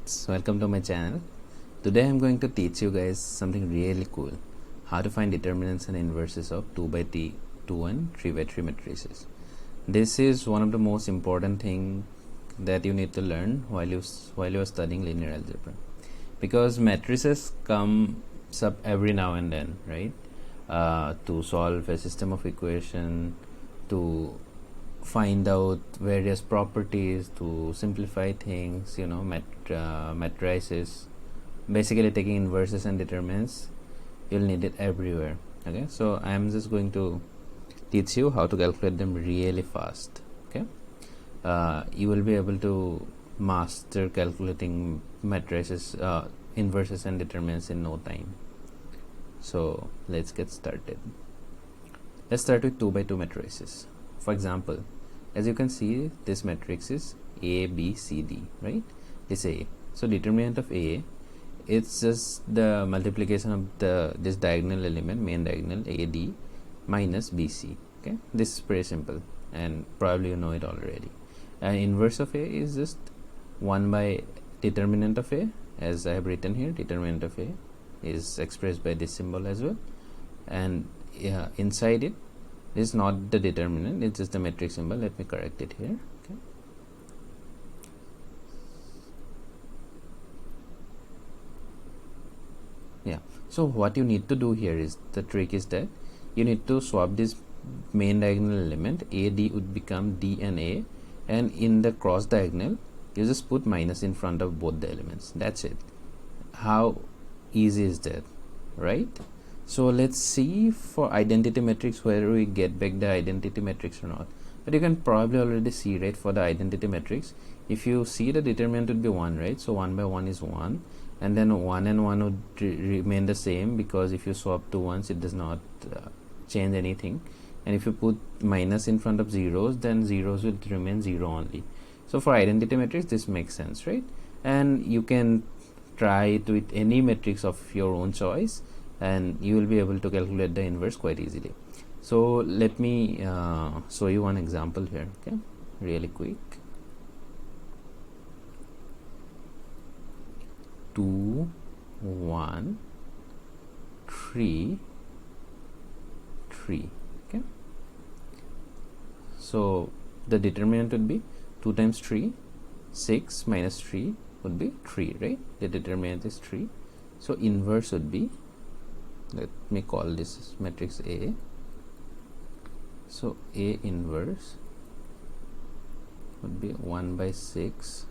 kids, welcome to my channel. Today I'm going to teach you guys something really cool, how to find determinants and inverses of 2 and 3 matrices. This is one of the most important thing that you need to learn while you are studying linear algebra, because matrices comes up every now and then, right? To solve a system of equation, to find out various properties, to simplify things, matrices, basically taking inverses and determinants. You'll need it everywhere. Okay, so I'm just going to teach you how to calculate them really fast. Okay, you will be able to master calculating matrices, inverses and determinants in no time. So let's get started. Let's start with 2 by 2 matrices. For example, as you can see, this matrix is A, B, C, D, right? This A. So determinant of A, it's just the multiplication of this diagonal element, main diagonal AD minus BC. Okay, this is pretty simple, and probably you know it already. Inverse of A is just 1 by determinant of A, as I have written here. Determinant of A is expressed by this symbol as well, and inside it is not the determinant, it's just the metric symbol. Let me correct it here. Okay, yeah, so what you need to do here is, the trick is that you need to swap this main diagonal element. AD would become D and A, and in the cross diagonal you just put minus in front of both the elements. That's it. How easy is that, right? So let's see for identity matrix whether we get back the identity matrix or not. But you can probably already see, right, for the identity matrix, if you see, the determinant would be 1, right? So 1 by 1 is 1, and then 1 and 1 would remain the same, because if you swap 2 1s, it does not change anything. And if you put minus in front of zeros, then zeros will remain 0 only. So for identity matrix, this makes sense, right? And you can try it with any matrix of your own choice, and you will be able to calculate the inverse quite easily. So let me show you one example here, okay, really quick. 2 1 3 3. Okay, so the determinant would be 2 times 3, 6 minus 3 would be 3, right? The determinant is 3. So inverse would be, let me call this matrix A. So A inverse would be 1 by 6,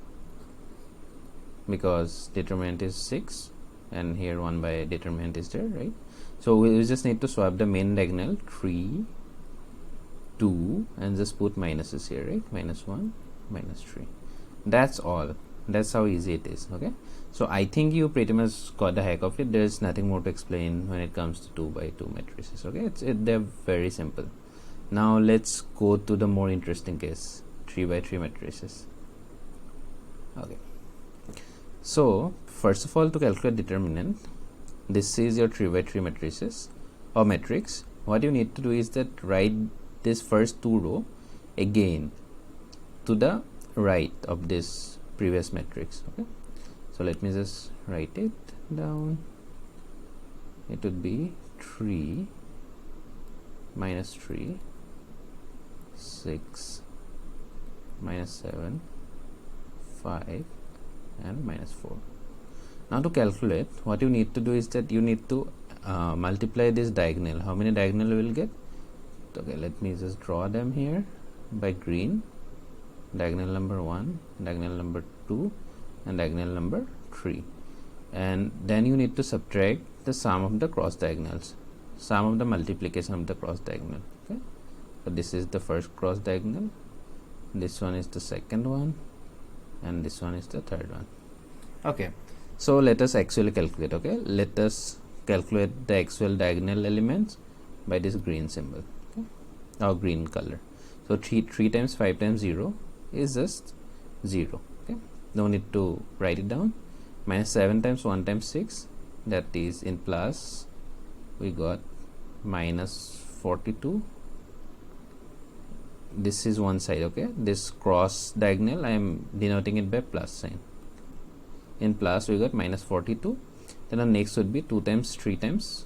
because determinant is 6 and here 1 by determinant is there, right? So we just need to swap the main diagonal 3 2 and just put minuses here, right? Minus 1 minus 3. That's all. That's how easy it is. Okay, so I think you pretty much got the heck of it. There's nothing more to explain when it comes to 2 by 2 matrices. Okay, they're very simple. Now let's go to the more interesting case, 3 by 3 matrices. Okay, so first of all, to calculate determinant, this is your 3 by 3 matrices or matrix. What you need to do is that write this first 2 row again to the right of this previous matrix. Okay, so let me just write it down. It would be 3 minus 3, 6 minus 7, 5 and minus 4. Now to calculate, what you need to do is that you need to multiply this diagonal. How many diagonal we will get? Okay, let me just draw them here by green. Diagonal number 1, diagonal number 2 and diagonal number 3, and then you need to subtract the sum of the cross diagonals, sum of the multiplication of the cross diagonal. Okay, so this is the first cross diagonal, this one is the second one, and this one is the third one. Okay, so let us actually calculate. Okay, let us calculate the actual diagonal elements by this green symbol, okay, or green color. So 3 times 5 times 0 is just 0. Okay, no need to write it down. Minus 7 times 1 times 6, that is in plus, we got minus 42. This is one side. Okay, this cross diagonal I am denoting it by plus sign. in plus we got minus 42. Then the next would be 2 times 3 times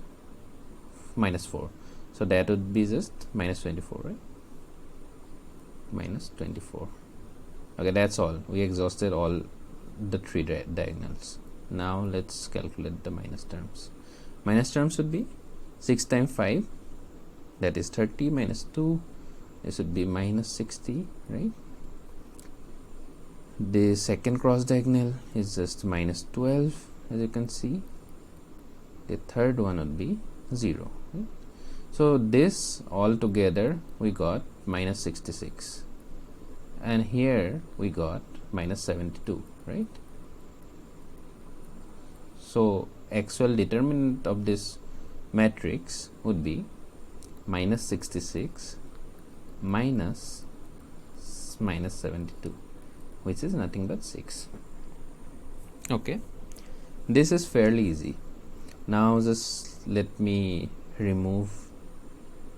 minus 4, so that would be just minus 24, right? Minus 24. Okay, that's all. We exhausted all the 3 diagonals. Now let's calculate the minus terms. Minus terms would be 6 times 5, that is 30, minus 2, this would be minus 60, right? The second cross diagonal is just minus 12, as you can see. The third one would be 0, right? So this all together we got minus 66, and here we got minus 72, right? So actual determinant of this matrix would be minus 66 minus 72, which is nothing but 6. Okay, this is fairly easy. Now just let me remove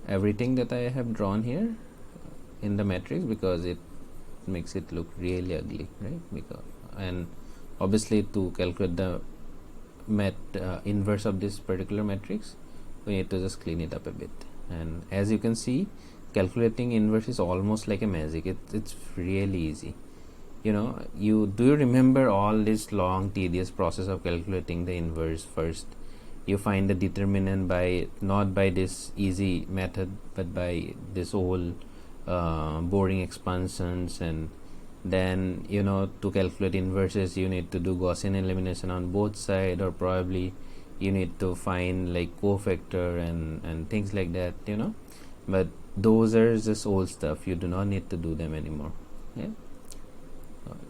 everything that I have drawn here in the matrix, because it makes it look really ugly, right? And obviously to calculate the inverse of this particular matrix, we need to just clean it up a bit. And as you can see, calculating inverse is almost like a magic. It's really easy. Do you remember all this long tedious process of calculating the inverse? First you find the determinant not by this easy method, but by this whole boring expansions, and then to calculate inverses you need to do Gaussian elimination on both sides, or probably you need to find like cofactor and things like that, but those are just old stuff. You do not need to do them anymore. Yeah,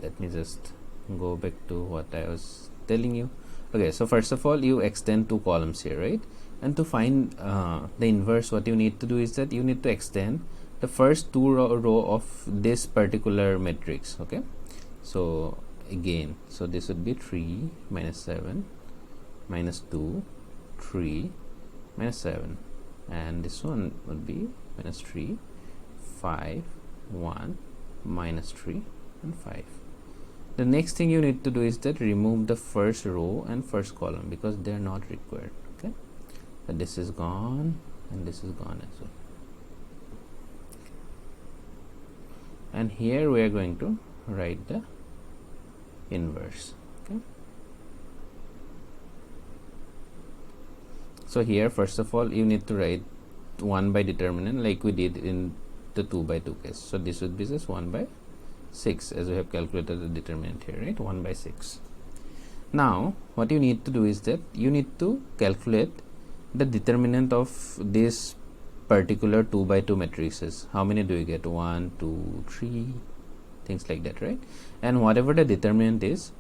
let me just go back to what I was telling you. Okay, so first of all you extend 2 columns here, right? And to find the inverse, what you need to do is that you need to extend the first 2 row of this particular matrix. Okay, so again, so this would be 3 minus 7 minus 2, 3 minus 7, and this one would be minus 3, 5, 1, minus 3 and 5. The next thing you need to do is that remove the first row and first column, because they are not required. Okay, so this is gone and this is gone as well. And here we are going to write the inverse. Okay, so here first of all you need to write 1 by determinant like we did in the 2 by 2 case. So this would be just 1 by 6, as we have calculated the determinant here, right? 1 by 6. Now what you need to do is that you need to calculate the determinant of this particular 2 by 2 matrices. How many do you get? 1, 2, 3, things like that, right? And whatever the determinant is,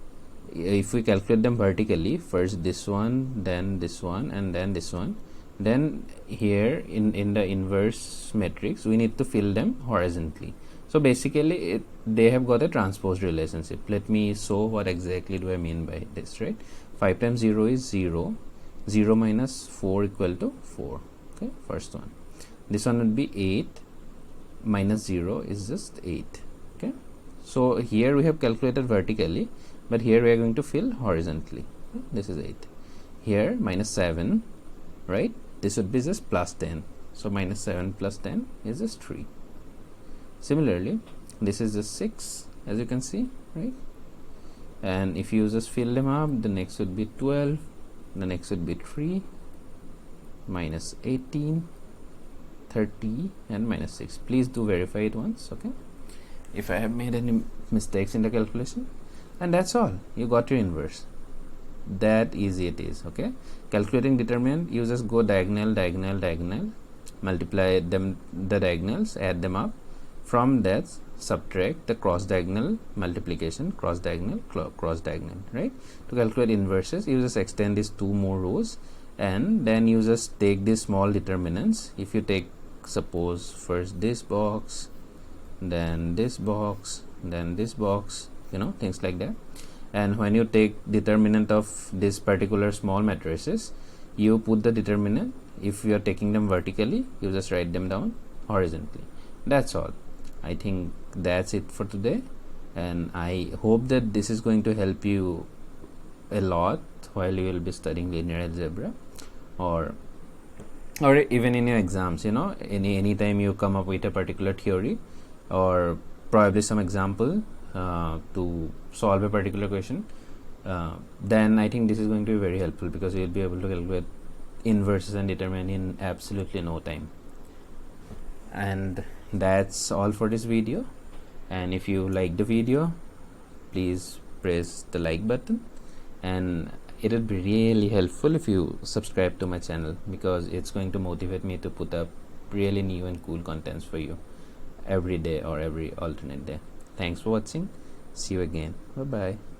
if we calculate them vertically, first this one, then this one, and then this one, then here in the inverse matrix we need to fill them horizontally. So basically they have got a transpose relationship. Let me show what exactly do I mean by this, right? 5 times 0 is 0, 0 minus 4 equal to 4. Okay, first one. This one would be 8 minus 0 is just 8. Okay, so here we have calculated vertically, but here we are going to fill horizontally. Okay, this is 8. Here minus 7, right? This would be just plus 10. So minus 7 plus 10 is just 3. Similarly, this is just 6, as you can see, right? And if you just fill them up, the next would be 12, the next would be 3, minus 18, 30, and minus 6. Please do verify it once, okay, if I have made any mistakes in the calculation. And that's all. You got your inverse. That easy it is. Okay, calculating determinant, you just go diagonal, diagonal, diagonal, multiply them, the diagonals, add them up. From that subtract the cross diagonal multiplication, cross diagonal, cross diagonal, right? To calculate inverses, you just extend these 2 more rows, and then you just take these small determinants. If you take, suppose, first this box, then this box, then this box, things like that. And when you take determinant of this particular small matrices, you put the determinant. If you are taking them vertically, you just write them down horizontally. That's all. I think that's it for today, and I hope that this is going to help you a lot while you will be studying linear algebra, or even in your exams. Anytime you come up with a particular theory or probably some example to solve a particular question, then I think this is going to be very helpful, because you'll be able to calculate inverses and determinant in absolutely no time. And that's all for this video. And if you like the video, please press the like button, and it would be really helpful if you subscribe to my channel, because it's going to motivate me to put up really new and cool contents for you every day or every alternate day. Thanks for watching. See you again. Bye bye.